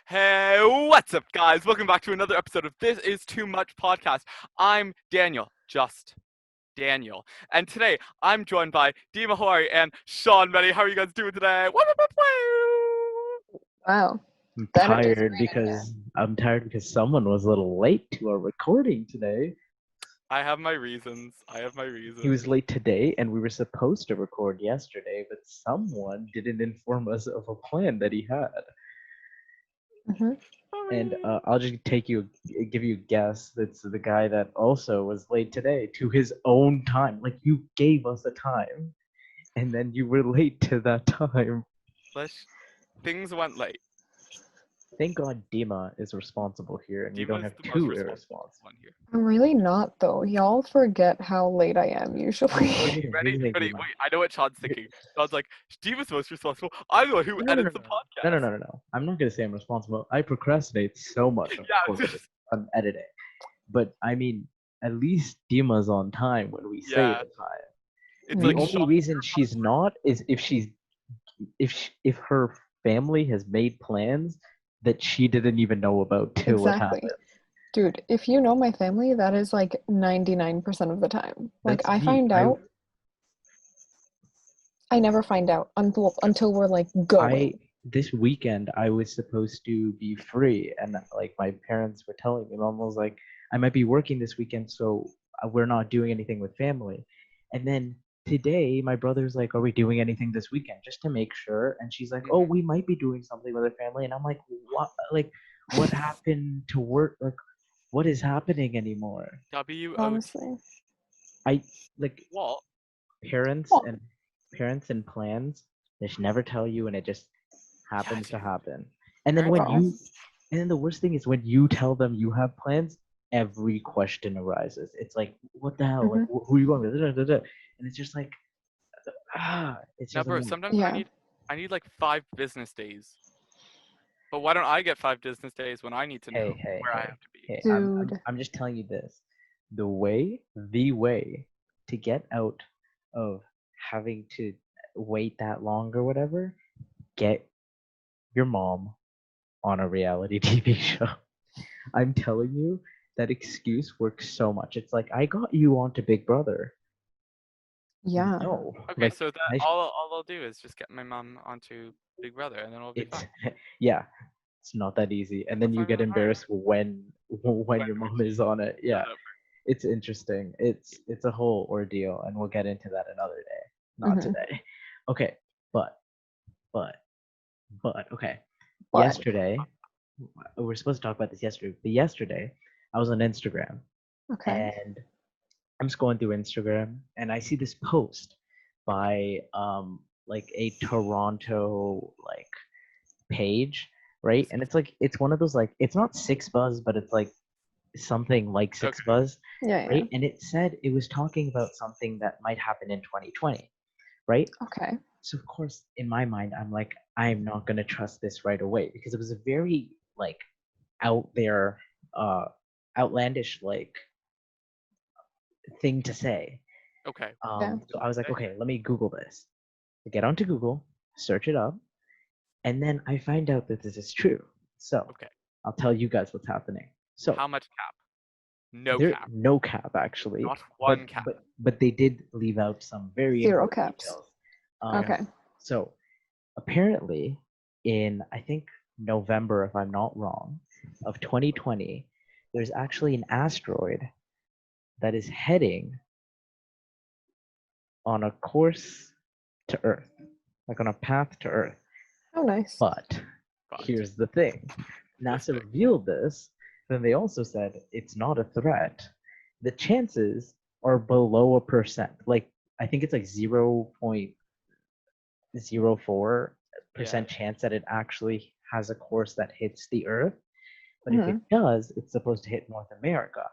Hey, what's up, guys? Welcome back to another episode of This Is Too Much Podcast. I'm Daniel, just Daniel. And today, I'm joined by Dima, and Shaan. How are you guys doing today? Wow. I'm The energy's tired great in because someone was a little late to our recording today. I have my reasons. He was late today, and we were supposed to record yesterday, but someone didn't inform us of a plan that he had. Mm-hmm. And I'll just give you a guess. That's the guy that also was late today to his own time. Like, you gave us a time, and then you were late to that time. Things went late. Thank God Dima is responsible here, and we don't have the most two responsible irresponsible. one here. I'm really not, though. Y'all forget how late I am usually. Ready? Wait, I know what Sean's thinking. Sean's like, Dima's most responsible. I'm the one who edits the podcast. No. I'm not going to say I'm responsible. I procrastinate so much on editing. But, I mean, at least Dima's on time when we say the time. The only reason she's not is if her family has made plans that she didn't even know about till it happened. Dude, if you know my family, that is like 99% of the time. Like, I find out. I never find out until we're like going. This weekend I was supposed to be free, and like my parents were telling me, Mom was like, I might be working this weekend, so we're not doing anything with family. And then today my brother's like, are we doing anything this weekend, just to make sure? And she's like, oh, we might be doing something with our family. And I'm like, what? Like, what happened to work? Like, what is happening anymore? Honestly, I like what parents and plans. They should never tell you, and it just happens to happen. And then and the worst thing is when you tell them you have plans, every question arises. It's like, what the hell? Like, who are you going with? And it's just like, it's just. Now, bro, sometimes I need like 5 business days. But why don't I get 5 business days when I need to know where I have to be? Dude. I'm just telling you this. The way to get out of having to wait that long or whatever, get your mom on a reality TV show. I'm telling you, that excuse works so much. It's like, I got you onto Big Brother. Yeah. No. Okay, so that all I'll do is just get my mom onto Big Brother, and then it'll be fine. Yeah, it's not that easy. And then you get embarrassed when your mom is on it. Yeah, it's interesting. It's a whole ordeal, and we'll get into that another day, not today. Okay, but okay. Yesterday, we were supposed to talk about this yesterday, but yesterday I was on Instagram. Okay. And I'm just going through Instagram, and I see this post by like a Toronto like page, right? And it's like, it's one of those, like, it's not 6buzz, but it's like something like 6buzz, right? And it said it was talking about something that might happen in 2020, right? Okay. So of course, in my mind, I'm like, I'm not gonna trust this right away, because it was a very like out there, outlandish like thing to say. Okay. So I was like, okay, let me Google this. I get onto Google, search it up, and then I find out that this is true. So I'll tell you guys what's happening. So how much cap? No cap, actually. Not one cap. But they did leave out some very zero caps. Details. Okay. So apparently, in I think November, if I'm not wrong, of 2020, there's actually an asteroid that is heading on a course to Earth, like on a path to Earth. Oh, nice. But here's the thing. NASA revealed this, then they also said it's not a threat. The chances are below 1%. Like, I think it's like 0.04% chance that it actually has a course that hits the Earth. But if it does, it's supposed to hit North America.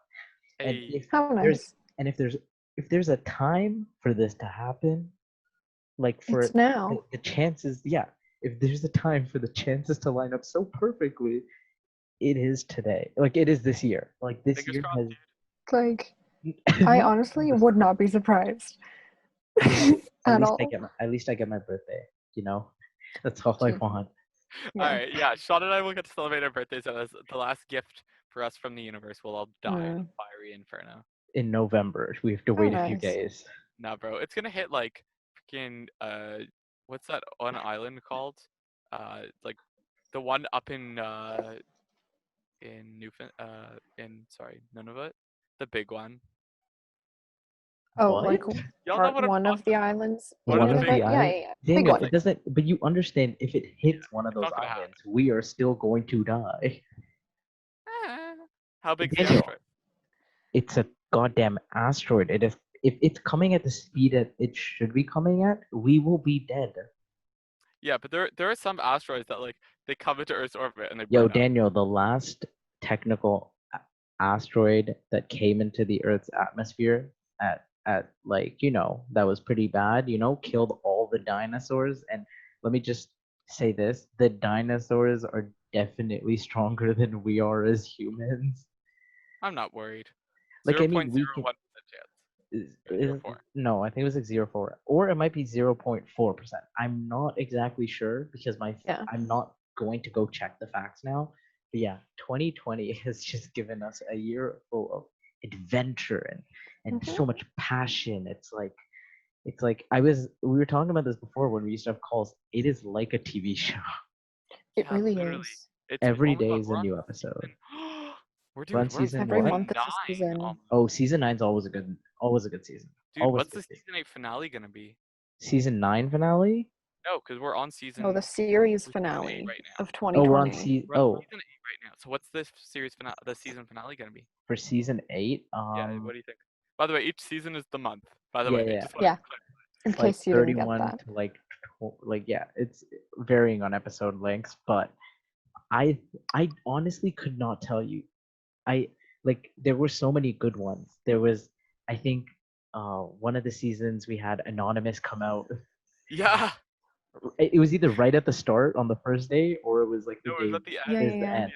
And if there's a time for this to happen, like for it's now. The chances, if there's a time for the chances to line up so perfectly, it is today. Like, it is this year. Like, this year has. Like, I honestly would not be surprised. At least I get my birthday. You know, that's all I want. Yeah. All right, yeah. Sean and I will get to celebrate our birthdays as the last gift for us from the universe. We'll all die in a fiery inferno. In November. We have to wait a few nice. days. Nah, bro, it's gonna hit like freaking what's that one island called? Like the one up in in sorry, Nunavut, the big one. Oh, What? like Y'all know part what I'm one of the talking about. islands One in of One the of big Nunavut? the ones. Yeah, islands? yeah, yeah. Big Daniel, one. it doesn't. But you understand, if it hits one of It's those not gonna happen. islands, we are still going to die. How big's the Daniel, asteroid? it's a goddamn asteroid. It is. If it's coming at the speed that it should be coming at, we will be dead. Yeah, but there are some asteroids that like they come into Earth's orbit and they Yo, burn up. Daniel, the last technical asteroid that came into the Earth's atmosphere at like, that was pretty bad, killed all the dinosaurs. And let me just say this, the dinosaurs are definitely stronger than we are as humans. I'm not worried. Like, Zero I point mean, zero we can one percent chance. Or 0.4. no, I think it was like 0.4, or it might be 0.4%. I'm not exactly sure because Yeah. I'm not going to go check the facts now. But yeah, 2020 has just given us a year full of adventure and Mhm. so much passion. It's like we were talking about this before when we used to have calls. It is like a TV show. It Yeah, really literally. is. It's Every oh my day god, is a we're on new episode. season. We're on We're on season Every what? season month is a 9 season. almost. Oh, season nine's always a good season. Dude, Always a what's good the season. season 8 finale gonna be? Season 9 finale? No, because we're on No, season the series we're season 8 finale right now. of Oh, we're on 2020. We're on season 8 right now. So what's this the season finale gonna be? for season 8. Yeah, what do you think? By the way, each season is the month. By the Yeah, way, yeah. just want Yeah, to in Like case you didn't get 31 that. to like yeah, it's varying on episode lengths, but I honestly could not tell you. I like there were so many good ones. There was, I think, one of the seasons we had Anonymous come out. Yeah. It was either right at the start on the first day, or it was like the No, it was day at the Yeah, end. is yeah, the yeah. end.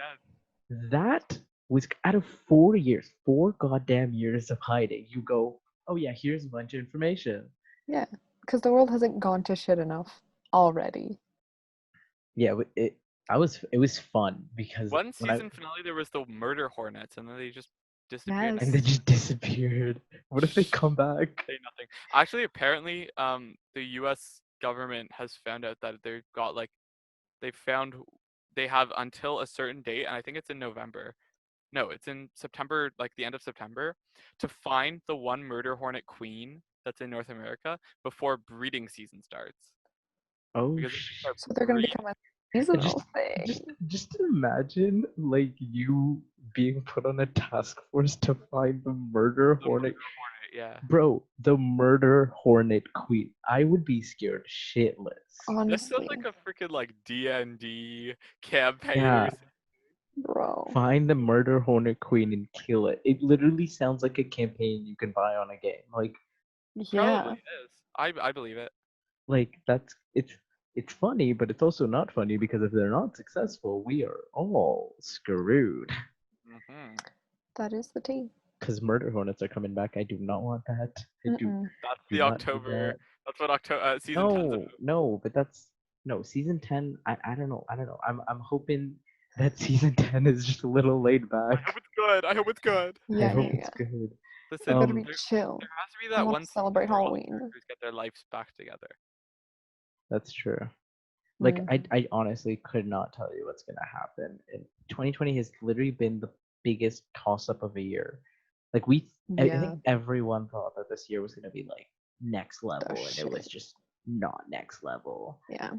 The end. That was out of 4 years, 4 goddamn years of hiding. You go, oh yeah, here's a bunch of information. Yeah, because the world hasn't gone to shit enough already. Yeah, it was fun because One when I season finale, there was the murder hornets, and then they just disappeared. and they Yes. just disappeared. What if they come back? Say nothing. Actually, apparently, the U.S. government has found out that they've got like they found they have until a certain date, and I think it's in November. No, it's in September, like the end of September, to find the one murder hornet queen that's in North America before breeding season starts. Oh Because they can start So they're gonna breeding. become a just seasonal just thing. just imagine like you being put on a task force to find the murder The hornet. murder hornet, yeah. Bro, the murder hornet queen. I would be scared shitless. This sounds Honestly, like a freaking like D&D campaign Yeah, or something. bro. find the murder hornet queen and kill it. It literally sounds like a campaign you can buy on a game. Probably Yeah. is. I believe it. That's it's funny, but it's also not funny because if they're not successful, we are all screwed. Hmm That is the tea. Because murder hornets are coming back. I do not want that. I do Mm-mm. That's do the not need October. that. That's what October season 10's about. No, but that's no season 10. I don't know. I don't know. I'm hoping that season 10 is just a little laid I back. hope it's good. I hope it's good. I Yeah, hope yeah, it's yeah. good. It Listen, better be there chill. has to be I that want one to season celebrate where all the Halloween. characters get their lives back together. That's true. Mm. I honestly could not tell you what's gonna happen. 2020 has literally been the biggest toss up of a year. Like I Yeah, think everyone thought that this year was gonna be like next the level, and it was shit. just not next level. Yeah.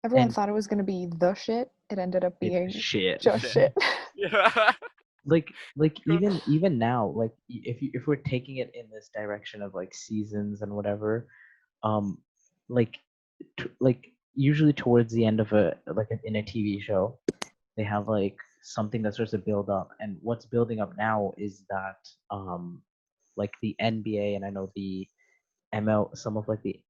Everyone And thought it was gonna be the shit. It ended up it's being shit. just shit. Yeah. Like even now, like if we're taking it in this direction of like seasons and whatever, like like usually towards the end of in a TV show, they have like something that starts to build up, and what's building up now is that like the NBA, and I know the some of like the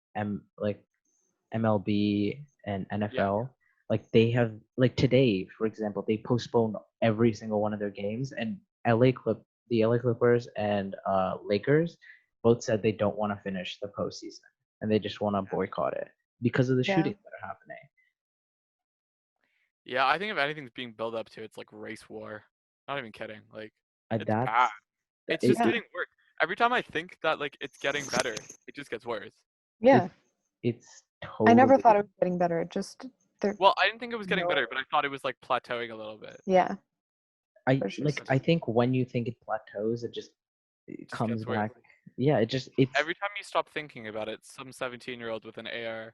MLB and Yeah. NFL, like they have like today, for example, they postponed every single one of their games, and the LA Clippers and Lakers both said they don't want to finish the postseason and they just want to boycott it because of the Yeah. shootings that are happening. Yeah, I think if anything's being built up to, it's like race war. Not even kidding. Like, it's bad. That's It's it, just Yeah. getting worse. Every time I think that like it's getting better, it just gets worse. Yeah. it's I never totally thought it was getting better. It just there. Well, I didn't think it was getting No. better, but I thought it was like plateauing a little bit. Yeah. I But it's like just I think when you think it plateaus, it Just comes gets worse. back. Yeah, it's Every time you stop thinking about it, some 17-year-old with an AR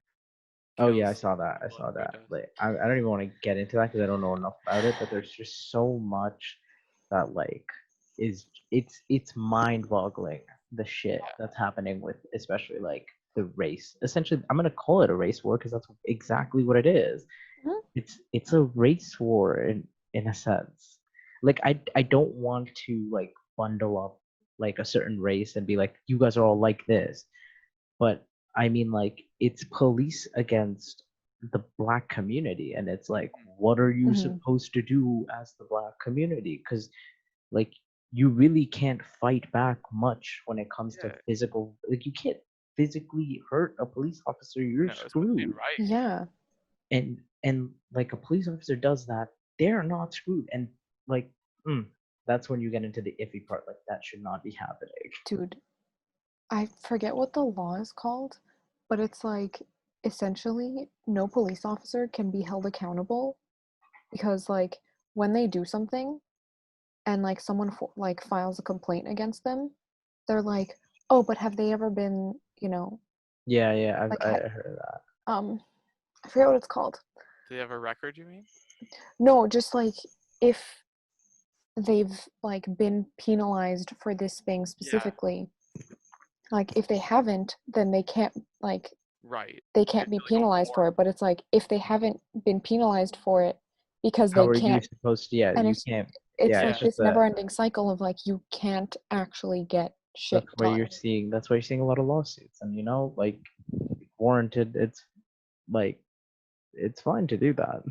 oh yeah, I kills saw that. I people saw at that. protests. Like I don't even want to get into that because I don't know enough about it, but there's just so much that like is it's mind-boggling the shit Yeah. that's happening with especially like the race. Essentially, I'm gonna call it a race war because that's exactly what it is. Mhm. It's a race war in a sense. Like I don't want to like bundle up like a certain race and be like you guys are all like this, but I mean like it's police against the black community, and it's like what are you Mhm. supposed to do as the black community? Because like you really can't fight back much when it comes to Yeah. physical, like you can't physically hurt a police officer, you're No, especially in screwed. riot. Yeah. And like a police officer does that, they're not screwed. And like that's when you get into the iffy part, like that should not be happening. Dude, I forget what the law is called, but it's like essentially no police officer can be held accountable because like when they do something and like someone like files a complaint against them, they're like, "Oh, but have they ever been, Yeah, like I heard that. um I forget what it's called." Do they have a record, you mean? No, just like if they've like been penalized for this thing Yeah. specifically. Like if they haven't, then they can't like Right. they It's can't be like a penalized war. for it, but it's like if they haven't been penalized for it because How they are you can't, supposed to, yeah, and you it's can't, it's yeah, like it's Yeah. just this that never-ending cycle of like you can't actually get shit done. that's why you're seeing a lot of lawsuits. And like warranted, it's like it's fine to do that.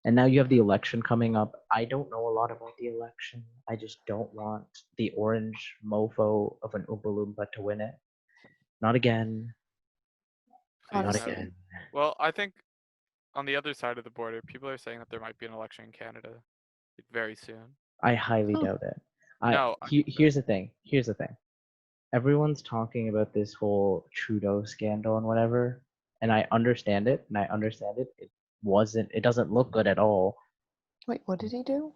And now you have the election coming up. I don't know a lot about the election. I just don't want the orange mofo of an Oompa Loompa to win it. Not again. Not No. Honestly, again. Well, I think on the other side of the border, people are saying that there might be an election in Canada like, very soon. I highly huh? doubt it. No, I think so. Here's the thing. Here's the thing. Everyone's talking about this whole Trudeau scandal and whatever, and I understand it, and I understand it. It doesn't look good at all. Wait, what did he do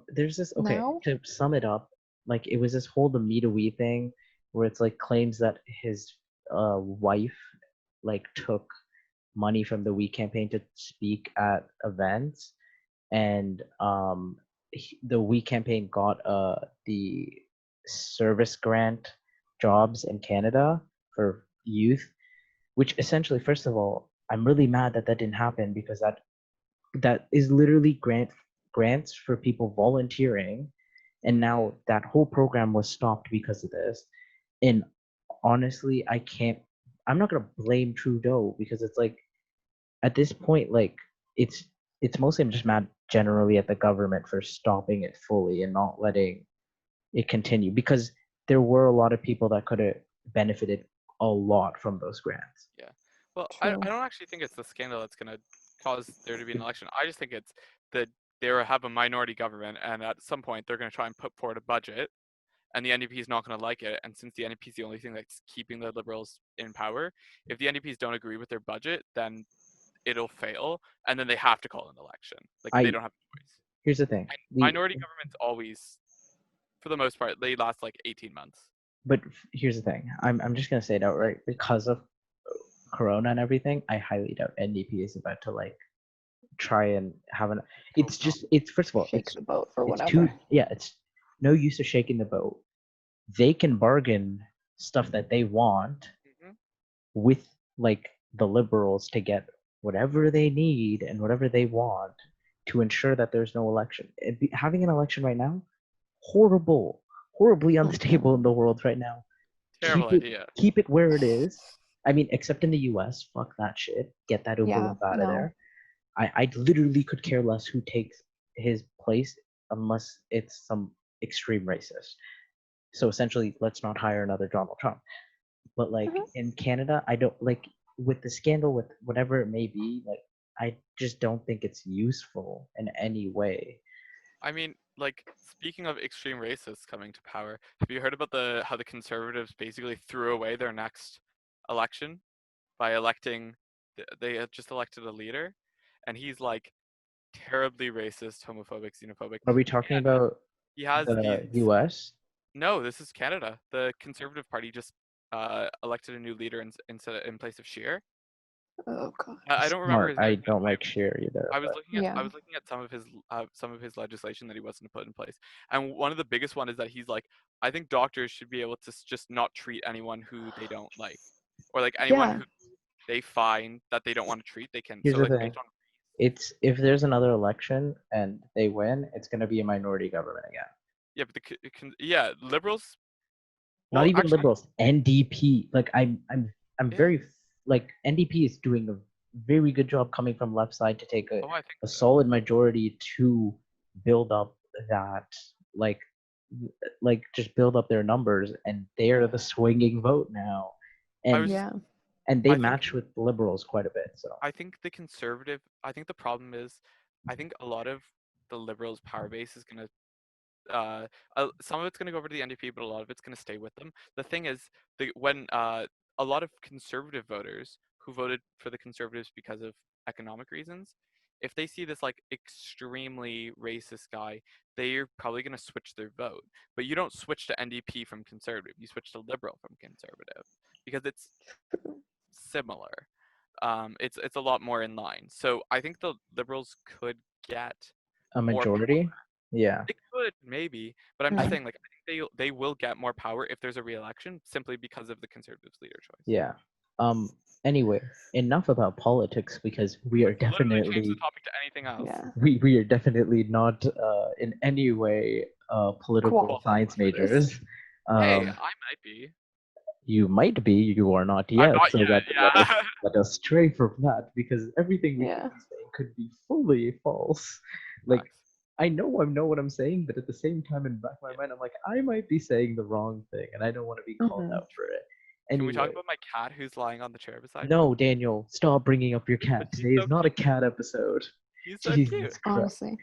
There's this, okay, now? to sum it up, like it was this whole the Me to We thing where it's like claims that his wife like took money from the We campaign to speak at events, and the We campaign got the service grant jobs in Canada for youth, which essentially, first of all, I'm really mad that that didn't happen because that is literally grants for people volunteering, and now that whole program was stopped because of this. And honestly, I'm not gonna blame Trudeau because it's like at this point, like it's it's mostly I'm just mad generally at the government for stopping it fully and not letting it continue because there were a lot of people that could have benefited a lot from those grants. Yeah. Well, I True. don't actually think it's the scandal that's going to cause there to be an election. I just think it's that they have a minority government, and at some point they're going to try and put forward a budget, and the NDP is not going to like it. And since the NDP is the only thing that's keeping the Liberals in power, if the NDPs don't agree with their budget, then it'll fail, and then they have to call an election. Like they I don't have a choice. Here's the thing. And minority governments always, for the most part, they last like 18 months. But here's the thing. I'm just gonna say it outright because of Corona and everything. I highly doubt NDP is about to like try and have an. Hope It's not. just it's first of all Shake the boat or it's too, whatever. yeah, it's no use of shaking the boat. They can bargain stuff that they want Hmm. with like the liberals to get whatever they need and whatever they want to ensure that there's no election. Having an election right now, horribly unstable in the world right now. Terrible Keep it idea. keep it where it is. I mean, except in the US, fuck that shit. Get that Oompa Yeah, Loompa out of no. there. I literally could care less who takes his place unless it's some extreme racist. So essentially, let's not hire another Donald Trump. But like Mhm. in Canada, I don't like with the scandal with whatever it may be. Like I just don't think it's useful in any way. I mean, like speaking of extreme racists coming to power, have you heard about the how the conservatives basically threw away their next election by electing they had just elected a leader, and he's like terribly racist, homophobic, xenophobic. Are we talking And about he has the these. U.S.? No, this is Canada. The Conservative Party just elected a new leader in place of Scheer. Oh god. I don't remember Smart. his I name, but don't like Cher either, but I Yeah. was looking at some of his legislation that he wants to put in place, and one of the biggest one is that he's like, I think doctors should be able to just not treat anyone who they don't like, or like anyone Yeah. who they find that they don't want to treat, they can. here's So the like thing. based on. It's if there's another election and they win, it's going to be a minority government again. Yeah, but yeah, liberals. Not Well, even actually, liberals, NDP. Like I'm yeah. very like NDP is doing a very good job coming from left side to take Oh, I think a so. solid majority to build up that like just build up their numbers, and they're the swinging vote now, I and was. Yeah. they I think. match with the liberals quite a bit. So I think the conservative. I think the problem is, I think a lot of the liberals' power base is gonna some of it's going to go over to the NDP, but a lot of it's going to stay with them. The thing is, when a lot of conservative voters who voted for the conservatives because of economic reasons, if they see this like extremely racist guy, they're probably going to switch their vote. But you don't switch to NDP from conservative; you switch to liberal from conservative because it's similar. It's a lot more in line. So I think the liberals could get a more. majority, yeah. They could maybe, but I'm just Mm. saying, like, I think they will get more power if there's a re-election simply because of the conservatives' leader choice. Yeah. Um. Anyway, enough about politics because we are Let's literally change the definitely topic to anything else. Yeah. we are definitely not in any way political science Qualified for this. majors. Hey, Um. I might be. You might be. You are not I'm yet. not So yet. Yeah. let us stray from that because everything we could Yeah. be saying could be fully false. Like Facts. I know what I'm saying, but at the same time, in the back of my Yeah. mind, I'm like, I might be saying the wrong thing, and I don't want to be called Mhm. out for it. Can we talk Anyway, about my cat who's lying on the chair beside me? no, Daniel, stop bringing up your But cat. he's Today so is not a cute. cat episode. He's so cute. Jesus Christ. Honestly.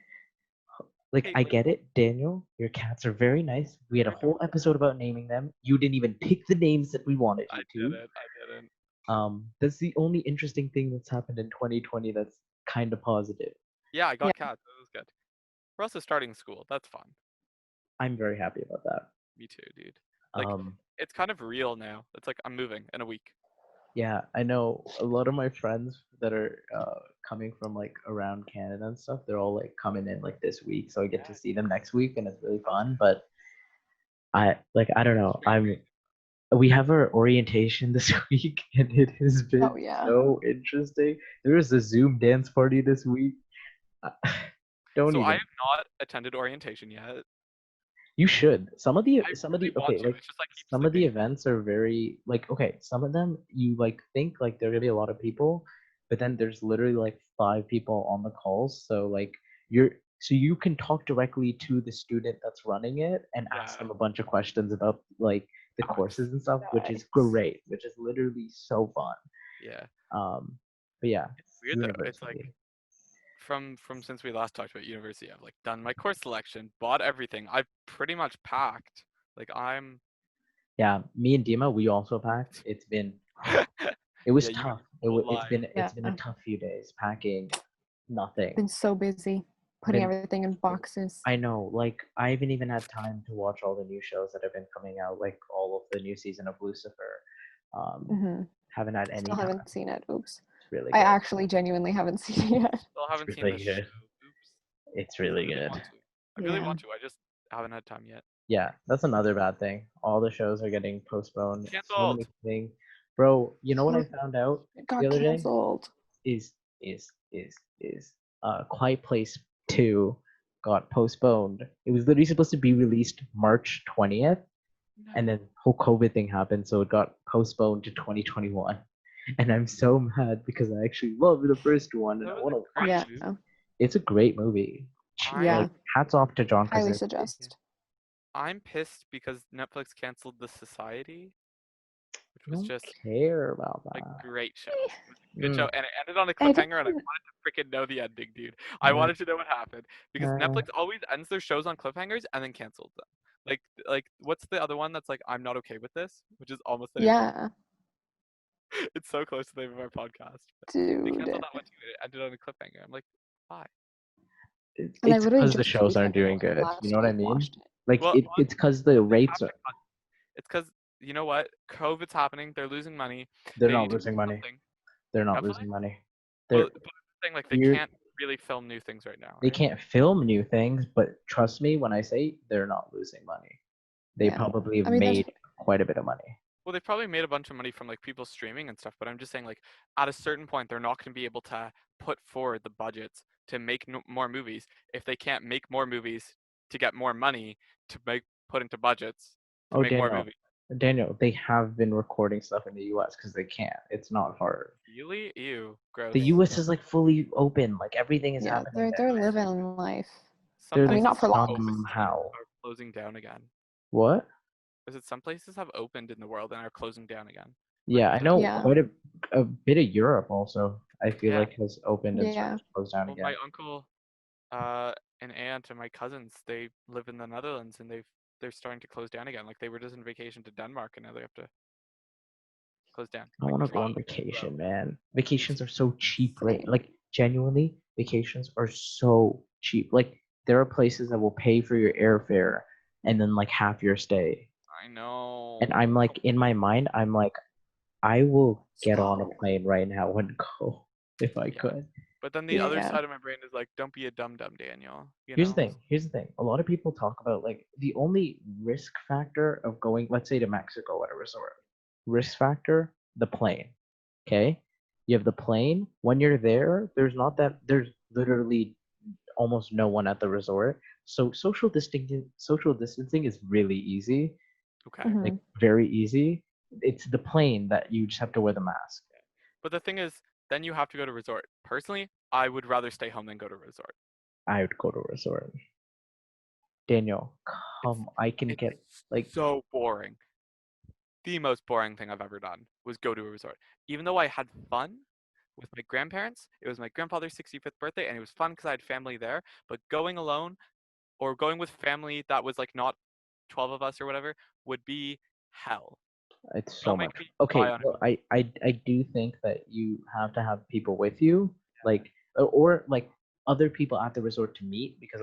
Like, Hey, I wait. get it, Daniel. Your cats are very nice. We had a They're whole adorable. episode about naming them. You didn't even pick the names that we wanted I you to. didn't. I didn't. That's the only interesting thing that's happened in 2020 that's kind of positive. Yeah, I Yeah. got cats. That was good. We're also starting school. That's fun. I'm very happy about that. Me too, dude. Like, Um, it's kind of real now. It's like I'm moving in a week. yeah, I know a lot of my friends that are coming from like around Canada and stuff. They're all like coming in like this week, so I get to see them next week, and it's really fun. But I don't know. We have our orientation this week, and it has been Oh yeah. so interesting. There was a Zoom dance party this week. I- Don't So I even. have not attended orientation yet. You should. I Some of really the want okay, to. like It's just I keep some of the sleeping. events are very like okay, some of them you like think like there are gonna be a lot of people, but then there's literally like 5 people on the calls. So like you can talk directly to the student that's running it and ask Yeah. them a bunch of questions about like the Facts. courses and stuff, which is Nice. great, which is literally so fun. Yeah. But yeah, It's weird though. It's like university. from since we last talked about university, I've like done my course selection, bought everything. I've pretty much packed. Like I'm. Yeah, me and Dima, we also packed. It was Yeah, you tough. will It's Yeah. been a tough few days packing nothing. Been so busy putting Been everything in boxes. I know, like I haven't even had time to watch all the new shows that have been coming out, like all of the new season of Lucifer. Hmm. Haven't had any Still time. haven't seen it. Oops. It's really I good. actually genuinely haven't seen it yet. Still It's haven't seen really this good. show. Oops. It's I really really good. want to. I really Yeah. want to. I just haven't had time yet. Yeah, that's another bad thing. All the shows are getting postponed. So Cancelled. many things. Bro, you know what I What? found out It the got other day? canceled. is is Quiet Place 2 got postponed. It was literally supposed to be released March 20th, and then whole COVID thing happened, so it got postponed to 2021. And I'm so mad because I actually love the first one, and That I was want a to great watch Yeah. it. movie. It's a great movie. Yeah. Like hats off to John Highly Krasinski. suggest. I'm pissed because Netflix canceled The Society, which I was don't just care about a that. great show. It was a good show, Mm, and it ended on a I cliffhanger, and I didn't. wanted to freaking know the ending, dude. I uh, wanted to know what happened because uh, Netflix always ends their shows on cliffhangers and then cancels them. Like what's the other one that's like I'm not okay with this, which is almost the name of our Yeah, it's so close to the name of our podcast. But they canceled dude. that one too. It ended on a cliffhanger. I'm like, why? And I it's literally because the just shows aren't recently, doing like good. You last know what I week, mean? watched it. Like Well, it's because the they rates have are. to cut. It's because you know what? COVID's happening. They're losing money. They're They not need to losing do money. something. They're not Definitely. losing money. Well, They're but the thing like they you're can't really film new things right now, they right? can't film new things, but trust me when I say they're not losing money. They Yeah. probably have I mean, there's made quite a bit of money. Well, they've probably made a bunch of money from like people streaming and stuff, but I'm just saying like at a certain point they're not going to be able to put forward the budgets to make more movies if they can't make more movies to get more money to make put into budgets to Oh, make more movies. Daniel, they have been recording stuff in the U.S. because they can't. It's not hard. Really? Ew, gross. The U.S. is like fully open. Like everything is yeah, happening they're there. living life. Some They're I mean, places not for have long. opened and somehow. are closing down again. What? Is it some places have opened in the world and are closing down again? Like Yeah, I places. know Yeah. quite a bit of Europe also. I feel Yeah. like has opened and Yeah. started to close down Well, again. my uncle, and aunt and my cousins, they live in the Netherlands and they're starting to close down again. Like they were just on vacation to Denmark and now they have to close down. I Like want to go Toronto. on vacation, man. Vacations are so cheap, right? Same. Like genuinely, vacations are so cheap. Like there are places that will pay for your airfare and then like half your stay. I know. And I'm like in my mind, I'm like, I will get on a So, plane right now and go if I Yeah. could. But then the other yeah. side of my brain is like, don't be a dum dum, Daniel. You Here's the know? thing. Here's the thing. A lot of people talk about like the only risk factor of going, let's say, to Mexico at a resort. Risk factor, the plane. Okay? You have the plane. When you're there, there's literally almost no one at the resort. So social distancing is really easy, Okay. like Mhm. very easy. It's the plane that you just have to wear the mask. But the thing is, then you have to go to resort. Personally, I would rather stay home than go to resort. I would go to a resort. Daniel, It's I can it's get like so boring. The most boring thing I've ever done was go to a resort. Even though I had fun with my grandparents, it was my grandfather's 65th birthday and it was fun because I had family there. But going alone or going with family that was like not 12 of us or whatever would be hell. it's so Don't make much. me cry Okay, on a well, beach. I do think that you have to have people with you, Yeah. like or like other people at the resort to meet because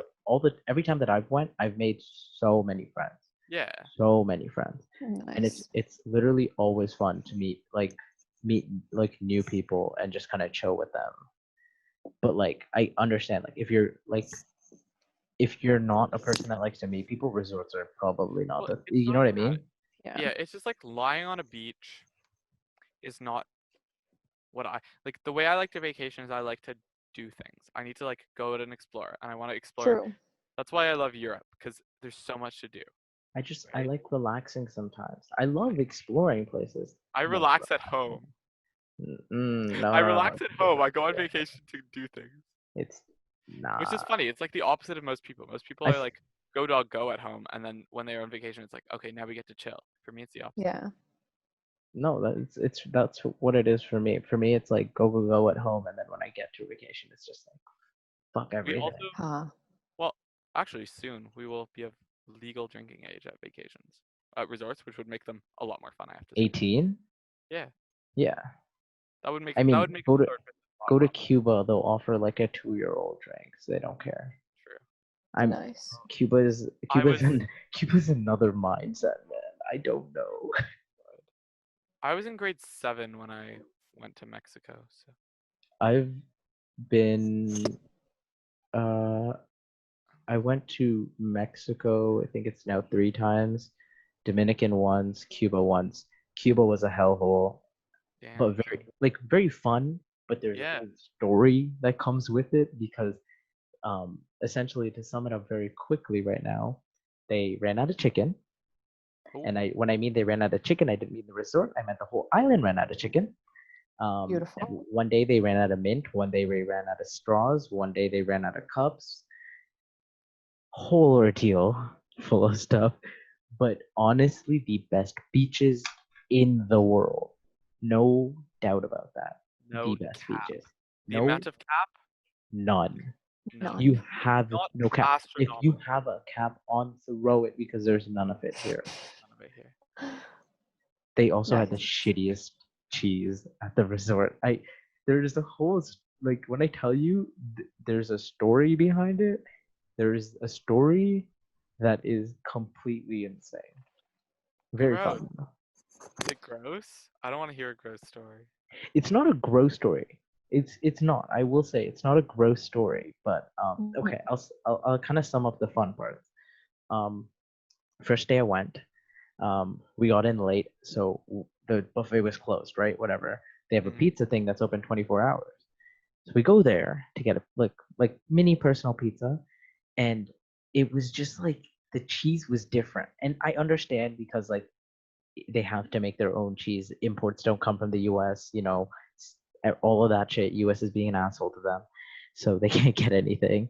every time that I've went, I've made so many friends, Yeah. so many friends, and Nice. it's literally always fun to meet like new people and just kind of chill with them. But like I understand like if you're not a person that likes to meet people, resorts are probably not Well, the it's you know not what I that. mean? Yeah. Yeah, it's just like lying on a beach is not what I like. The way I like to vacation is I like to do things. I need to like go out and explore, and I want to explore. True. That's why I love Europe because there's so much to do, I right? like relaxing sometimes. I love exploring places. I Love relax at relaxing. home. No, I no, no, relax at home. I go on yeah, vacation to do things, it's which is nah. funny. It's like the opposite of most people. Most people I are f- like go dog go at home, and then when they're on vacation, it's like okay, now we get to chill. For me, it's the opposite. Yeah. no, that's what it is for me. For me, it's like go at home, and then when I get to vacation, it's just like fuck We also, everything. Huh. well, actually, soon we will be of legal drinking age at vacations, at resorts, which would make them a lot more fun. I have to say. 18? Yeah, Yeah. I that mean, would make a resort a lot go to fun. Cuba. They'll offer like a 2-year-old drink. So they don't care. True. I'm Nice. I was Cuba's another mindset, man. I don't know. I was in grade 7 when I went to Mexico. So I've been uh I went to Mexico, I think it's now 3 times, Dominican once, Cuba once. Cuba was a hellhole, but damn, very fun, but there's a yeah. whole story that comes with it because essentially to sum it up very quickly right now, they ran out of chicken. Oh, And when I mean they ran out of chicken, I didn't mean the resort. I meant the whole island ran out of chicken. Beautiful. One day they ran out of mint. One day they ran out of straws. One day they ran out of cups. Whole ordeal full of stuff. But honestly, the best beaches, in the world. No doubt about that. The No best cap. beaches. The No, amount of cap? none. None. You None. have Not no cap. If you astronomical. have a cap on, throw it because there's none of it here. None of it here. They also had the Nice. shittiest cheese at the resort. There's a whole like when I tell you there's a story behind it. There is a story that is completely insane. Very Gross. fun. Is it gross? I don't want to hear a gross story. It's not a gross story. It's not. I will say it's not a gross story. But okay, I'll kind of sum up the fun parts. Um, first day I went, we got in late, so the buffet was closed. Right, whatever. They have a Mhm. pizza thing that's open 24 hours. So we go there to get a like mini personal pizza, and it was just like the cheese was different. And I understand because like they have to make their own cheese. Imports don't come from the US, all of that shit. US is being an asshole to them. So they can't get anything.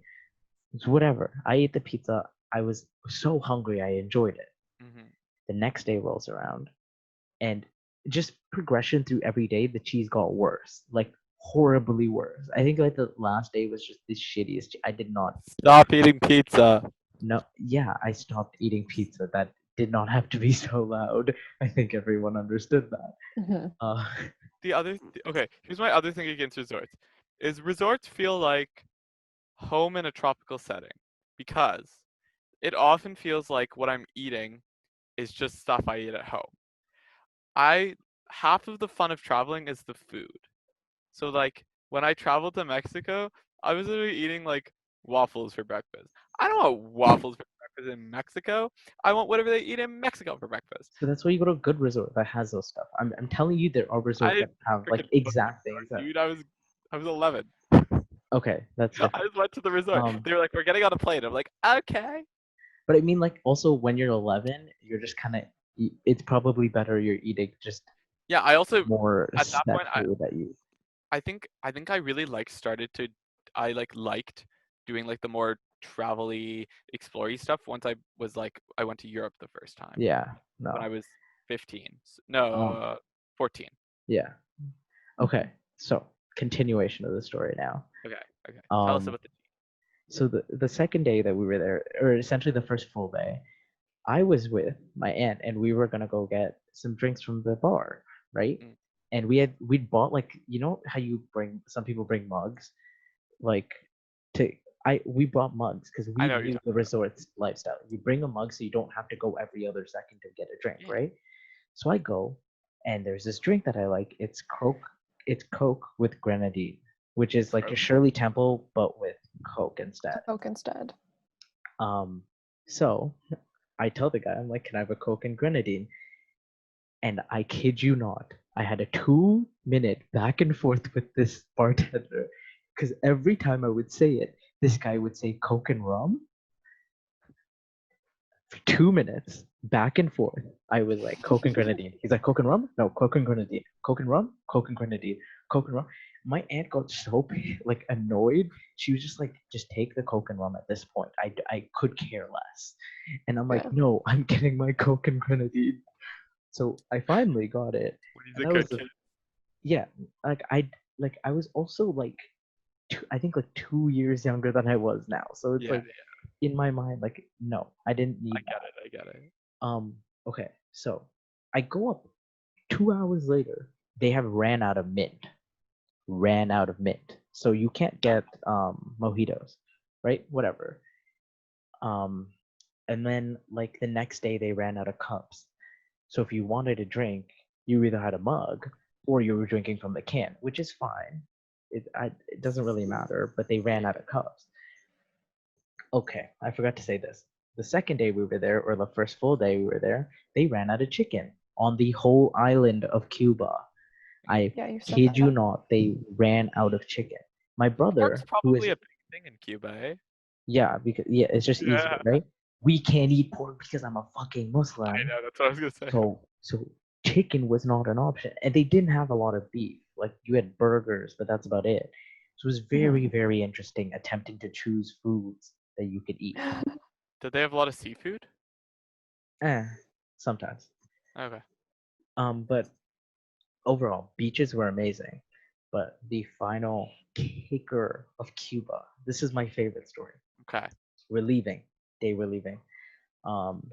It's whatever. I ate the pizza. I was so hungry. I enjoyed it. Mhm. The next day rolls around and just progression through every day, the cheese got worse. Like horribly worse. I think like the last day was just the shittiest. I did not Stop eating pizza. no, yeah, I stopped eating pizza. That did not have to be so loud. I think everyone understood that. Mhm. Uh, Okay, here's my other thing against resorts. Is resorts feel like home in a tropical setting because it often feels like what I'm eating is just stuff I eat at home. I Half of the fun of traveling is the food. So like when I traveled to Mexico, I was literally eating like waffles for breakfast. I don't want waffles for breakfast in Mexico. I want whatever they eat in Mexico for breakfast. so that's why you go to a good resort that has those stuff. I'm telling you, there are I resorts that didn't have like freaking book the exact things resort, that. dude. I was 11. Okay, that's I different. just went to the resort. Um, They were like, "We're getting on a plane." I'm like, "Okay." but I mean, like also when you're 11, you're just kind of. It's probably better you're eating just Yeah, I also more at that set point food that you. I think I really like started to I like liked doing like the more travel-y, explory stuff once I went to Europe the first time Yeah. when I No. was 15. No, Um. 14. Yeah. Okay. So continuation of the story now. Okay, okay. Tell us Um. about the So the second day that we were there, or essentially the first full day, I was with my aunt and we were gonna go get some drinks from the bar, right? mm, And we'd bought like how you bring some people bring mugs, like to I we bought mugs because I we know what you're knew talking the resort's lifestyle. You bring a mug so you don't have to go every other second to get a drink, about. right? So I go and there's this drink that I like. It's Coke with grenadine, which is like a Gross. Shirley Temple but with Coke instead. Coke instead. Um, so I tell the guy, I'm like, can I have a Coke and grenadine? And I kid you not, I had a 2 minute back and forth with this bartender because every time I would say it, this guy would say Coke and rum for 2 minutes back and forth. I was like, Coke and grenadine. He's like, Coke and rum? No, Coke and grenadine. Coke and rum? Coke and grenadine. Coke and rum. My aunt got so like annoyed. She was just like, just take the Coke and rum at this point. I could care less. And I'm like, Yeah. no, I'm getting my Coke and grenadine. So I finally got it. When he's And a that was good the kid. yeah, I was also like I think like 2 years younger than I was now. So it's Yeah, like in my mind, like no, I didn't I need get that. it. I get it. Okay, so I go up 2 hours later. They have ran out of mint. Ran out of mint. So you can't get mojitos, right? Whatever. Um, and then like the next day they ran out of cups. So if you wanted a drink, you either had a mug or you were drinking from the can, which is fine. It doesn't really matter, but they ran out of cups. Okay, I forgot to say this. The second day we were there, or the first full day we were there, they ran out of chicken on the whole island of Cuba. I Yeah, you said kid you that. not, they ran out of chicken. My Pork's brother, who probably is a big thing in Cuba, eh? yeah, because yeah, it's just easier, Yeah, right? We can't eat pork because I'm a fucking I Muslim. know. That's what I was gonna say. So chicken was not an option, and they didn't have a lot of beef. Like you had burgers, but that's about it. So it was very, very interesting attempting to choose foods that you could eat. Did they have a lot of seafood? Eh, sometimes. Okay. But overall, beaches were amazing. But the final kicker of Cuba. This is my favorite story. Okay. We're leaving. Day we're leaving. Um,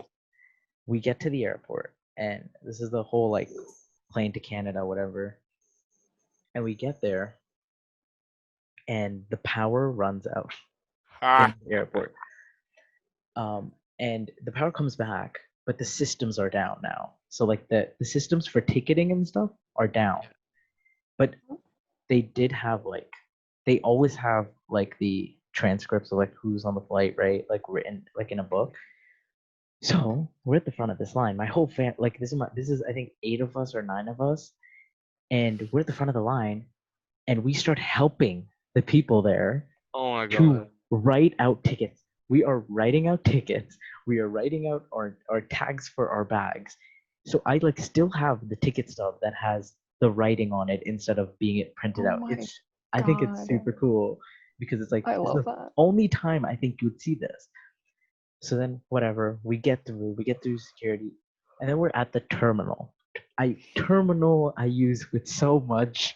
we get to the airport, and this is the whole like plane to Canada, whatever. And we get there, and the power runs out in Ah. the airport. And the power comes back, but the systems are down now. So like the systems for ticketing and stuff are down. Yeah. But they did have like they always have like the transcripts of like who's on the flight, right? Like written like in a book. So we're at the front of this line. My whole like this is I think 8 of us or 9 of us, and we're at the front of the line, and we start helping the people there Oh my to god. write out tickets. We are writing out tickets. We are writing out our tags for our bags. So I like still have the ticket stub that has the writing on it instead of being it printed Oh out. my I think it's God. super cool because it's like I this is love the that. only time I think you'd see this. So then whatever, we get through security, and then we're at the terminal. I use with so much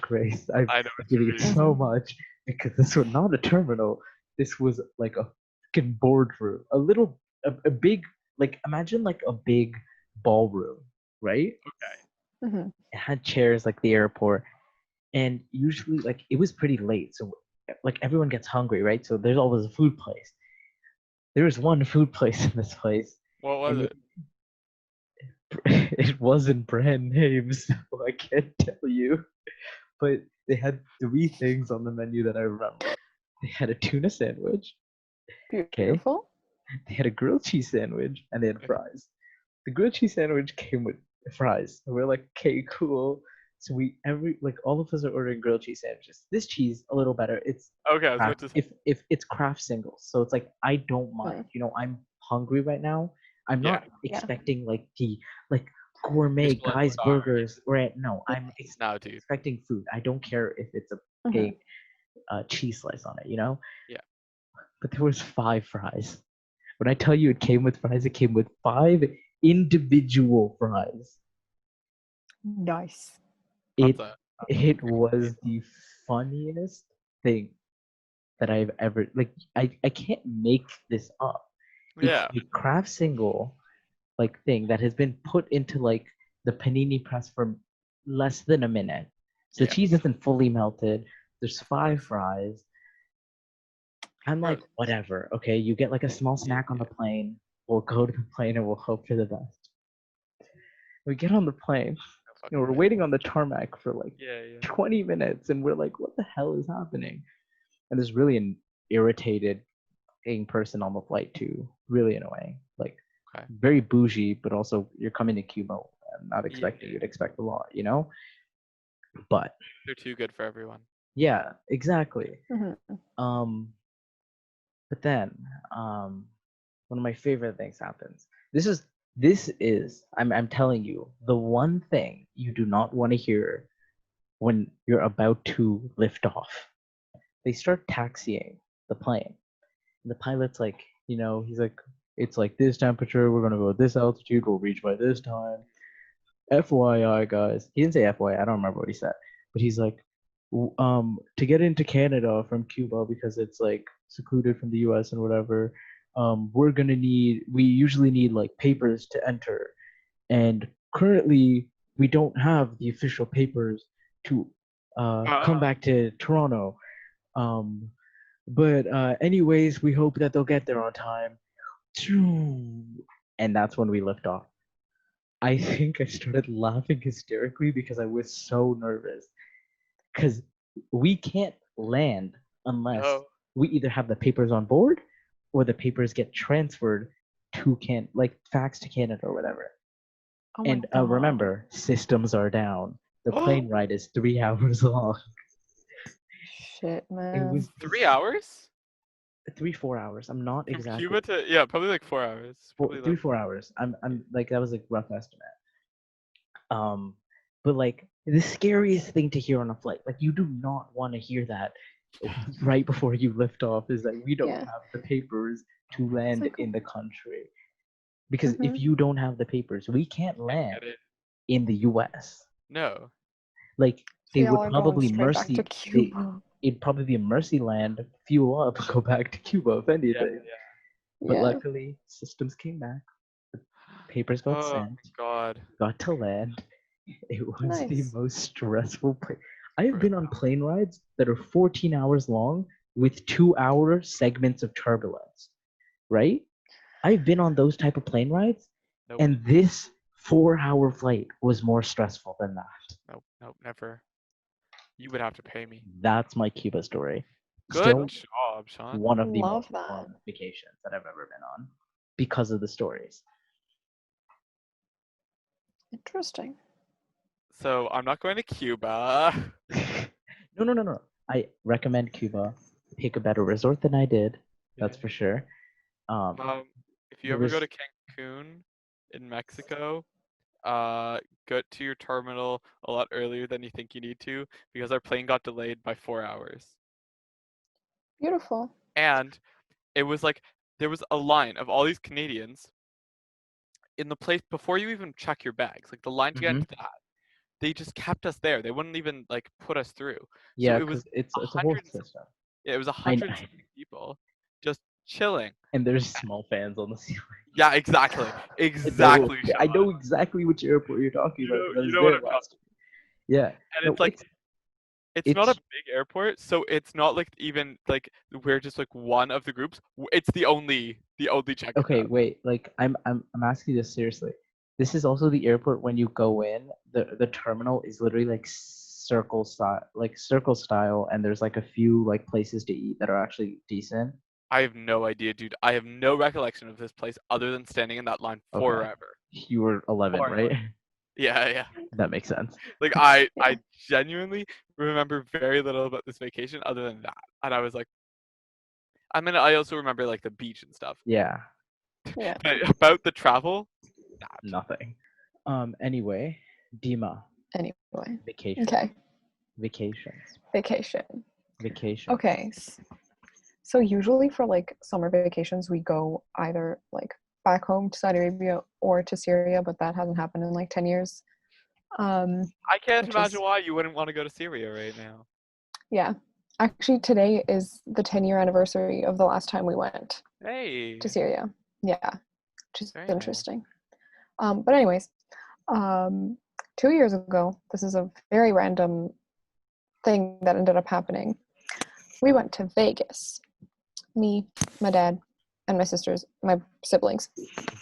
grace. I'm I know what you giving it mean. so much because this was not a terminal. This was like a fucking boardroom. A big like imagine like a big ballroom, right? Hmm. It had chairs like the airport, and usually like it was pretty late, so like everyone gets hungry, right? So there's always a food place. There was one food place in this place, What was and it? it wasn't brand names, so I can't tell you. But they had 3 things on the menu that I remember. They had a tuna sandwich, okay? Beautiful. They had a grilled cheese sandwich, and they had fries. The grilled cheese sandwich came with fries. And we're like, okay, cool. So all of us are ordering grilled cheese sandwiches. This cheese a little better. It's Okay, I was about craft, to say. if it's craft singles, so it's like I don't mind. Mm. You know, I'm hungry right now. I'm Yeah. not expecting like the like gourmet Michelin guys star. burgers. Right? No, I'm No, dude. expecting food. I don't care if it's a Mhm. big cheese slice on it. You know. Yeah. But there was 5 fries. When I tell you it came with fries, it came with 5 individual fries. Nice. It That's it was the funniest thing that I've ever like. I can't make this up. It's yeah. a craft single like thing that has been put into like the panini press for less than a minute. So the Yeah. cheese isn't fully melted. There's 5 fries. I'm Bro, like, whatever. Okay, you get like a small yeah, snack on the plane. We'll go to the plane and we'll hope for the best. We get on the plane. fucking We're right. waiting on the tarmac for like Yeah. 20 minutes, and we're like, what the hell is happening? And there's really an irritated person on the flight too. Really annoying. Like Okay. very bougie, but also you're coming to Cuba and not expecting Yeah. you'd expect a lot, you know? But They're too good for everyone. yeah, exactly. Mhm. Um, but then one of my favorite things happens. This is I'm telling you the one thing you do not want to hear when you're about to lift off. They start taxiing the plane. And the pilot's like, he's like, it's like this temperature, we're gonna go at this altitude, we'll reach by this time. FYI, guys. He didn't say FYI, I don't remember what he said. But he's like, to get into Canada from Cuba because it's like secluded from the US and whatever, we usually need like papers to enter. And currently we don't have the official papers to come back to Toronto. Um, but anyways, we hope that they'll get there on time. And that's when we lift off. I think I started laughing hysterically because I was so nervous. Because we can't land unless No. we either have the papers on board or the papers get transferred to fax to Canada or whatever. Oh my And God. remember, systems are down. The plane ride is 3 hours long. Shit, It man. was 3 hours? 4 hours. I'm not From exactly Cuba to yeah, probably like 4 hours. Probably 4 hours. I'm like that was a rough estimate. But like the scariest thing to hear on a flight, like you do not want to hear that right before you lift off, is that we don't Yeah. have the papers to land like, in the country. Because if Mhm. you don't have the papers, we can't land. get it. in the US. No. Like So they y'all would are going probably straight back to they Cuba. it'd probably be a mercy land, fuel up, go back to Cuba if Yeah, anything. But Yeah. luckily, systems came back. The papers got Oh sent, my god. got to land. It was the Nice. most stressful place. I have Bro. been on plane rides that are 14 hours long with 2-hour segments of turbulence, right? I've been on those type of plane rides, Nope. and this 4-hour flight was more stressful than that. Nope, never. You would have to pay me. That's my Cuba story. Good Still job, Shaan. one of the Love most that. fun vacations that I've ever been on because of the stories. Interesting. So I'm not going to Cuba. No. I recommend Cuba. Pick a better resort than I did. That's for sure. If you there ever go was to Cancun in Mexico, go to your terminal a lot earlier than you think you need to because our plane got delayed by 4 hours. Beautiful. And it was like there was a line of all these Canadians in the place before you even check your bags. Like the line to get into that, they just kept us there. They wouldn't even like put us through. So yeah, it was because it's a a whole hundred and system. yeah, it was a I, hundred and something people just chilling. and there's small fans on the ceiling. Yeah, exactly, I know Sean. exactly which airport you're talking about because I You was know what there I'm talking. last week. Yeah, And no, it's like it's not a it's big airport, so it's not like even like we're just like one of the groups. It's the only check-in okay. desk. Wait, like I'm asking you this seriously. This is also the airport when you go in. The terminal is literally like circle style, and there's like a few like places to eat that are actually decent. I have no idea, dude. I have no recollection of this place other than standing in that line Okay, forever. you were 11, right? Yeah. That makes sense. Like I Yeah. genuinely remember very little about this vacation other than that. And I was like, I mean, I also remember like the beach and stuff. Yeah, Yeah. But about the travel, nah. nothing. Anyway, Dima, Anyway. vacation, Okay. vacations, Vacation. vacation. Okay. So usually for like summer vacations, we go either like back home to Saudi Arabia or to Syria, but that hasn't happened in like 10 years. I can't Which imagine is, why you wouldn't want to go to Syria right now. yeah. Actually, today is the 10-year anniversary of the last time we went to Hey, Syria. Yeah, which is very nice. interesting. But anyways, um, 2 years ago, this is a very random thing that ended up happening. We went to Vegas. Me, my dad, and my sisters, my siblings.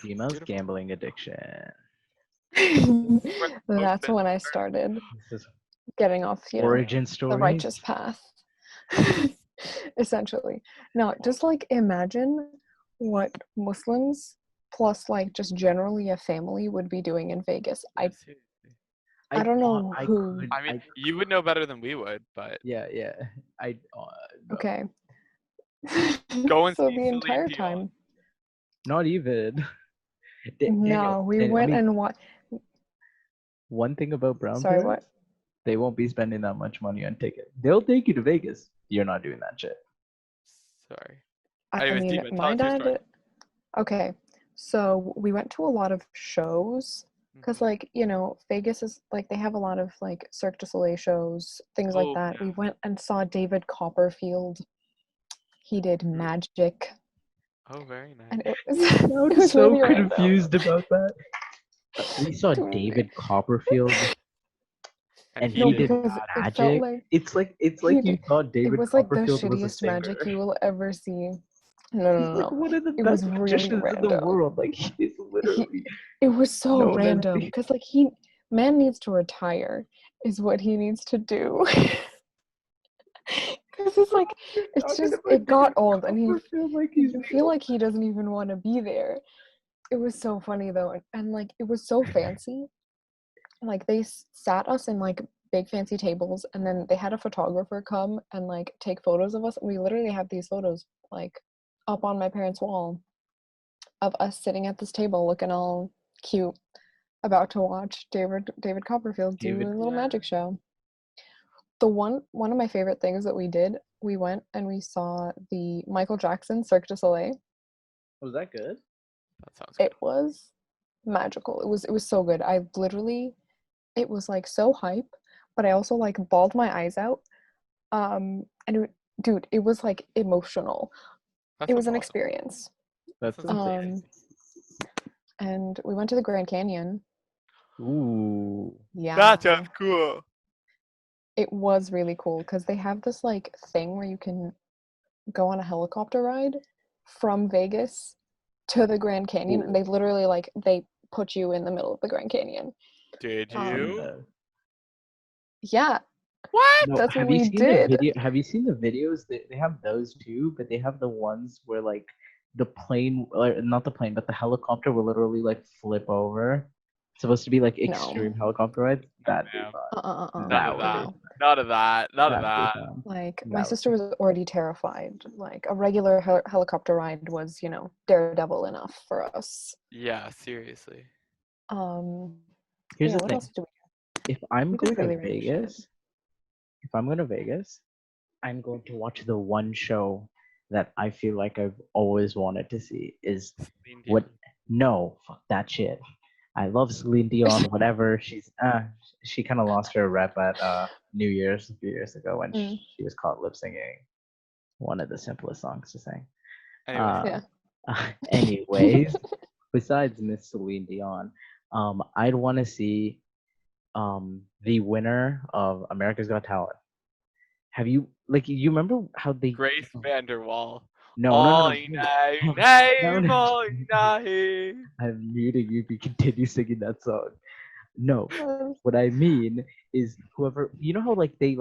Dima's Beautiful. gambling addiction. That's when I started This is getting off, origin the stories. righteous path. Essentially. No, just like imagine what Muslims plus like just generally a family would be doing in Vegas. I don't thought know I who. could. I mean, you would know better than we would, but Yeah. I. No. Okay. go and So see the Celine entire Dion. time. Not even. No, we Daniel, went and what? one thing about brown Sorry, what? parents, they won't be spending that much money on tickets. They'll take you to Vegas. You're not doing that shit. Sorry. I Anyways, mean, Dima, tell my us your story. dad. Okay, so we went to a lot of shows because, Mhm. like, Vegas is like they have a lot of like Cirque du Soleil shows, things like Oh, that. yeah. We went and saw David Copperfield. He did magic, Oh, very nice. and it was I'm it was so really random. confused about that. We saw To me. David Copperfield, And and he No, he did did because magic. it felt magic. like It's he like you did. thought It David was like the Copperfield was a shittiest singer. magic you will ever see. No, He's no, like no. one of the It best was really magicians in the random. world. Like he's He, literally it was so known as random the. because like man needs to retire is what he needs to do. Because it's like it's Talking just about it got David old and Copperfield like he's you feel like he doesn't even want to be there. It was so funny though, and like it was so fancy. Like they sat us in like big fancy tables, and then they had a photographer come and like take photos of us. We literally have these photos like up on my parents' wall of us sitting at this table looking all cute, about to watch David Copperfield do David. a little Yeah. magic show. The one of my favorite things that we did, we went and we saw the Michael Jackson Cirque du Soleil. Was that good? That sounds good. It was magical. It was so good. I literally it was like so hype, but I also like bawled my eyes out. Dude, it was like emotional. That It sounds was an awesome. experience. That That's sounds insane. amazing. And we went to the Grand Canyon. Ooh. Yeah. That sounds cool. It was really cool because they have this like thing where you can go on a helicopter ride from Vegas to the Grand Canyon, and they literally like they put you in the middle of the Grand Canyon. Did I've seen you? those. Yeah, What? No, that's what have you we seen the did. video? Have you seen the videos? They have those too, but they have the ones where like the plane, or not the plane, but the helicopter will literally like flip over. It's supposed to be like No. extreme helicopter rides. No, That'd be ma'am. fun. None That of would be that. No. None of that. None of that'd be that. fun. Like my That would sister be was already terrified. Like a regular helicopter ride was, daredevil enough for us. Yeah, seriously. Here's Yeah, the what thing. else did we If I'm We did going to really random shit. Vegas, if I'm going to Vegas, I'm going to watch the one show that I feel like I've always wanted to see is Celine what? Dion. No, fuck that shit. I love Celine Dion. Whatever. She kind of lost her rep at New Year's a few years ago when Mm. she was caught lip singing one of the simplest songs to sing. Anyways, Yeah. Anyways, besides Miss Celine Dion, I'd want to see the winner of America's Got Talent. Have you you remember how they Grace Vanderwall. no All no name, all no. name. I'm muting you if you continue singing that song. No, Uh, what I mean is whoever how like they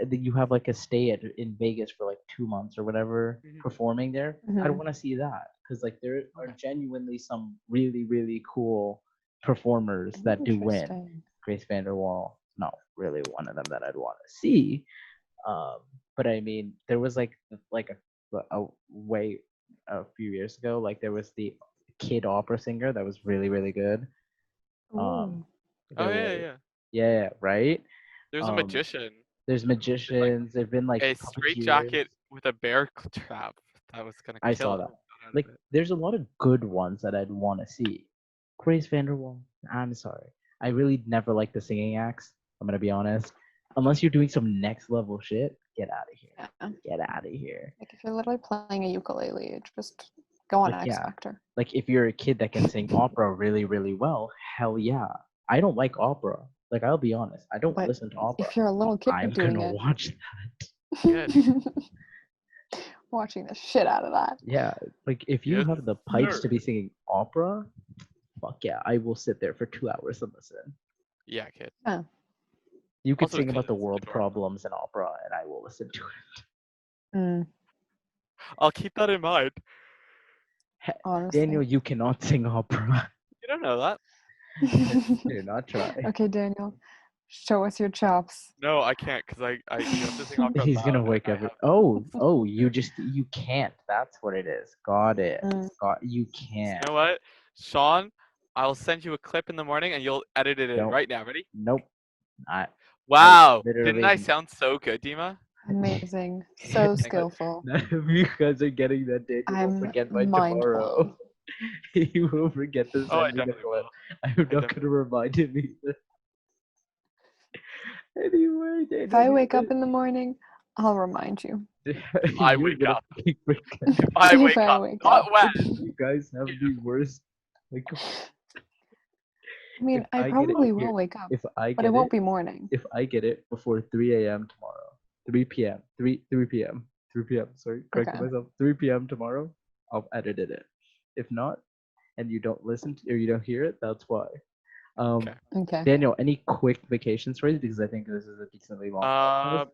that you have like a stay in Vegas for like 2 months or whatever Mhm. performing there. I'd mhm. want to see that because like there are genuinely some really cool performers that do win. Interesting. Grace Vanderwall, not really one of them that I'd want to see. But I mean, there was like a way a few years ago, like there was the kid opera singer that was really good. Um, Ooh. Oh there yeah, was yeah. yeah, right. There's a Um, magician there's with like magicians. There've been like a straight puppeteers. jacket with a bear trap that was gonna I kill saw it that. out of Like, it. there's a lot of good ones that I'd want to see. Grace Vanderwall. I'm sorry. I really never like the singing acts. I'm gonna be honest. Unless you're doing some next level shit, get out of here. Yeah. Get out of here. Like if you're literally playing a ukulele, just go on Like X yeah, Factor. like if you're a kid that can sing opera really well, hell yeah. I don't like opera. Like I'll be honest, I don't But listen to opera. if you're a little kid I'm doing gonna it, watch Good. watching the shit out of that. Yeah, like if you Yes, have the pipes to sir. be singing opera, fuck yeah, I will sit there for 2 hours and listen. Yeah, kid. Yeah. You could Also, sing because about the it's world adorable. problems in opera, and I will listen to it. Mm, I'll keep that in mind. honestly. Daniel, you cannot sing opera. You don't know that. Do not try. Okay, Daniel, show us your chops. No, I can't because you have to sing opera He's gonna loud, and wake I up. have. You can't. That's what it is. Got it. Mm, You You can't. know what, Sean? I'll send you a clip in the morning, and you'll edit it in Nope. right now. Ready? Nope. I Wow! Didn't I literally sound so good, Dima? amazing. So Thank you. skillful. none of you guys are getting that. Daniel will I'm forget by mind tomorrow. blown. He will forget to Oh, I send me the definitely clip. will. I'm I not definitely gonna remind him either. Anyway, If Daniel, I wake up in the morning, I'll remind you. If I you're wake gonna up. fucking forget. If I If wake I up, wake not up. when. You guys have the worst. Like, I mean, if I I get it probably here, will wake up, if I but it get won't it, be morning. if I get it before 3 a.m. tomorrow, 3 p.m., 3 p.m., 3 p.m. Sorry, correcting Okay. myself. 3 p.m. tomorrow, I'll edit it in. If not, and you don't listen to, or you don't hear it, that's why. Okay. Okay. Daniel, any quick vacation stories? Because I think this is a decently long Uh, podcast.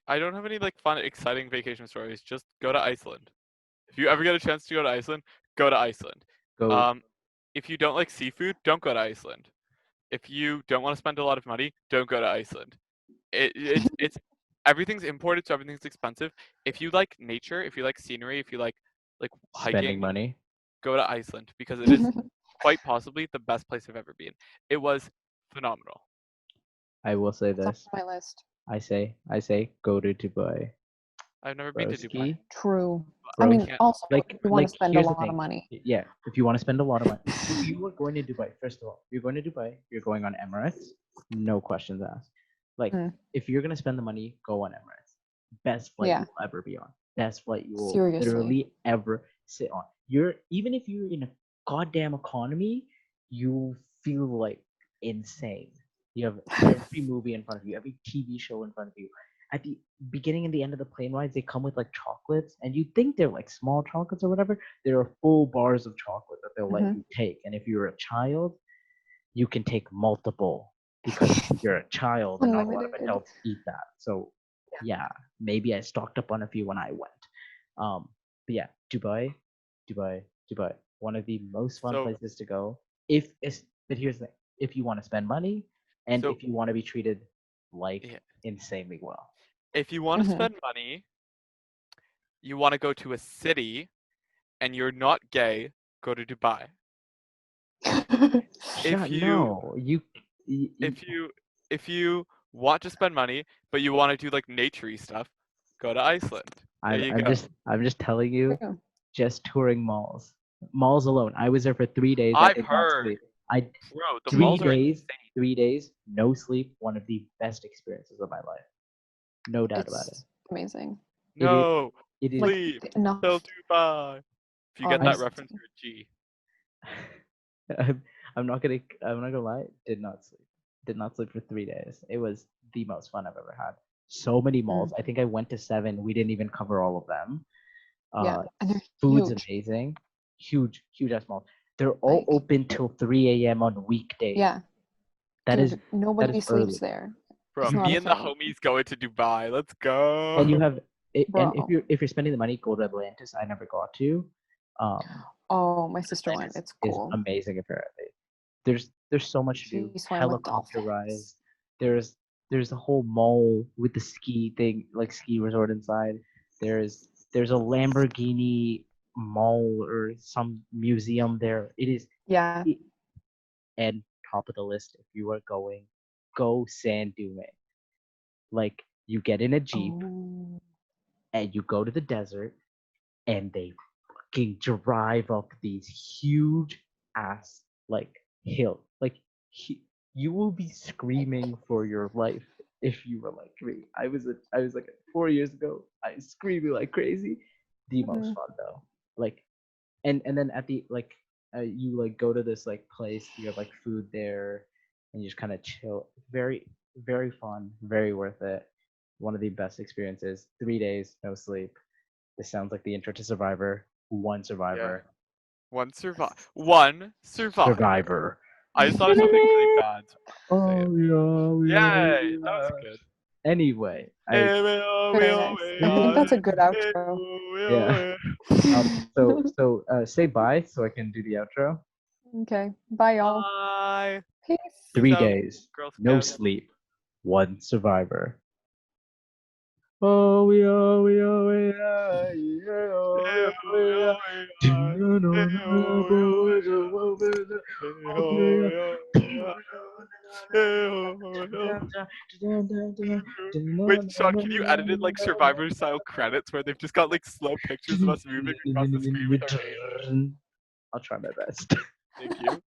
I don't have any like fun, exciting vacation stories. Just go to Iceland. If you ever get a chance to go to Iceland, go to Iceland. Go. Um, if you don't like seafood, don't go to Iceland. If you don't want to spend a lot of money, don't go to Iceland. It's everything's imported, so everything's expensive. If you like nature, if you like scenery, if you like Spending hiking, money. go to Iceland because it is quite possibly the best place I've ever been. It was phenomenal. I will say It's on this. my list. I say, go to Dubai. I've never been to Dubai. Broski. True. I Bro, mean, can't- also, like if you want to spend a here's the lot of thing. money. Yeah, if you want to spend a lot of money. If you were going to Dubai, first of all, you're going to Dubai, you're going on Emirates, no questions asked. Like, Mm. if you're gonna spend the money, go on Emirates. Best flight Yeah. you will ever be on. Best flight you will Seriously. literally ever sit on. Even if you're in a goddamn economy, you feel like insane. You have every movie in front of you, every TV show in front of you. At the beginning and the end of the plane rides, they come with like chocolates, and you think they're like small chocolates or whatever. There are full bars of chocolate that they'll let you take. And if you're a child, you can take multiple because you're a child and not a lot of Unlimited. adults eat that. So yeah, maybe I stocked up on a few when I went. But yeah, Dubai, one of the most fun So- places to go. But here's the thing: if you want to spend money and So- if you want to be treated like Yeah. insanely well. If you want to Mhm. spend money, you want to go to a city, and you're not gay, go to Dubai. Shut, you- no, If you want to spend money, but you want to do like naturey stuff, go to Iceland. There you go. I'm just telling you, Yeah. just touring malls alone. I was there for 3 days. I I've did heard. not sleep. Bro, the 3 malls are days, insane. 3 days, no sleep. One of the best experiences of my life, no doubt about it. It's amazing. No, It is. Like sleep enough. till Dubai. If you get that reference, you're a G. I'm not gonna lie. Did not sleep. Did not sleep for 3 days. It was the most fun I've ever had. So many malls. I think I went to 7. We didn't even cover all of them. Yeah, and they're Food's huge. amazing. Huge ass malls. They're all Like- open till 3 a.m. on weekdays. Yeah, That is dude, nobody sleeps early. there. Bro, It's not me a and the thing. homies going to Dubai. Let's go. And you have and Bro. if you're spending the money, go to Atlantis. I never got to. Oh, my sister went. Atlantis It's is cool. amazing apparently. There's so much to do. She swam with Helicopter dolphins. rides. There's a whole mall with the ski thing, like ski resort inside. There's a Lamborghini mall or some museum there. It is Yeah. and top of the list if you are going, go sand duning. Like you get in a jeep Oh. and you go to the desert and they fucking drive up these huge ass like hill. Like you will be screaming for your life if you were like me. I was like 4 years ago. I was screaming like crazy. The most fun though. Like and then at the like you like go to this like place. You have like food there, and you just kind of chill. Very fun. Very worth it. One of the best experiences. 3 days, no sleep. This sounds like the intro to Survivor. One Survivor. One survivor. Survivor. I just thought of something really bad. Oh yeah. Yay, that was good. Anyway, Very nice. I think that's a good outro. Yeah. So say bye so I can do the outro. Okay. Bye, y'all. Bye. Peace. 3 So, days, Girl no Scouts. sleep, one survivor. Oh we are, yeah, Wait, Sean, can you edit in like Survivor style credits where they've just got like slow pictures of us moving across the screen with our names? I'll try my best. Thank you.